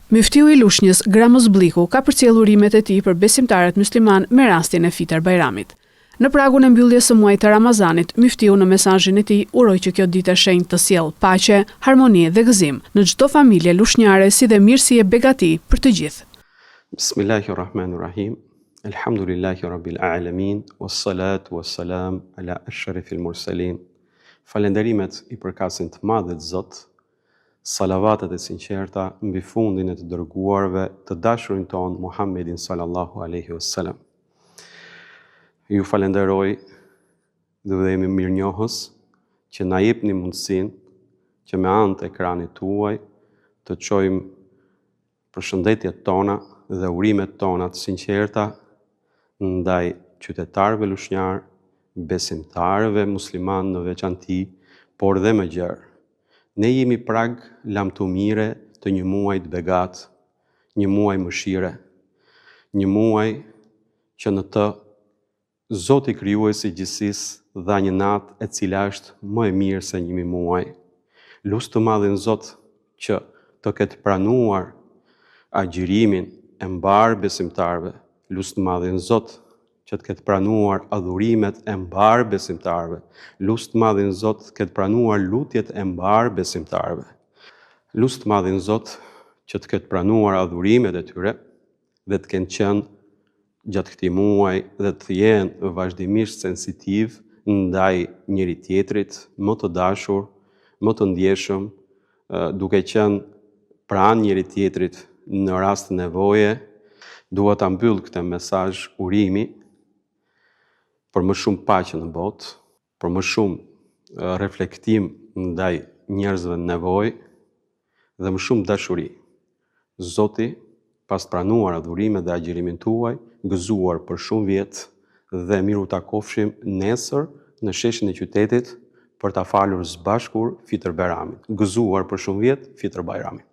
Muftiu i Lushnjës, Gramuz Bliku, ka përcjellur urimet e tij për besimtarët musliman me rastin e Fitër Bajramit. Në pragun e mbylljes së muajit të Ramazanit, Muftiu në mesazhin e tij uroi që kjo ditë e shenjtë të sjellë paqe, harmoni dhe gëzim në çdo familje lushnjare, si dhe mirësi e begati për të gjithë. Bismillahirrahmanirrahim. Elhamdulillahi rabbil alamin, wassalatu wassalam ala ashrafil mursalin. Falenderimet i përkasin të madhet Zot. Salavatet e sinqerta mbi fundin e të dërguarve, të dashurin ton Muhammedin sallallahu alaihi wasallam. Ju falenderoj dhe jemi mirënjohës që na jepni mundësinë që me anë të ekranit tuaj të çojmë përshëndetjet tona dhe urimet tona të sinqerta ndaj qytetarëve lushnjar, besimtarëve musliman në veçanti, por dhe më gjerë. Ne jemi prag lamtumire të një muaj të begat, një muaj mëshire, një muaj që në të Zoti krijuesi i gjithësisë dha një natë e cila është më e mirë se 1000 muaj. Lut të madhin Zot që të ketë pranuar agjërimin e mbar besimtarëve. Lut të madhin Zot që të ketë pranuar adhurimet e mbar besimtarëve. Lut të madhin Zot ketë pranuar lutjet e mbar besimtarëve. Lut të madhin Zot që të ketë pranuar adhurimet e tyre dhe të kenë qenë gjatë këtij muaji dhe të jenë vazhdimisht sensitiv ndaj njëri tjetrit, më të dashur, më të ndjeshëm, duke qenë pranë njëri tjetrit në rast nevoje. Dua ta mbyll këtë mesazh urimi për më shumë paqe në botë, për më shumë reflektim ndaj njerëzve në nevojë dhe më shumë dashuri. Zoti, pas pranuar adhurimet dhe agjërimin tuaj, gëzuar për shumë vjet dhe miru takofshim nesër në sheshin e qytetit për ta falur së bashkur Fitër Bajramin. Gëzuar për shumë vjet Fitër Bajramin.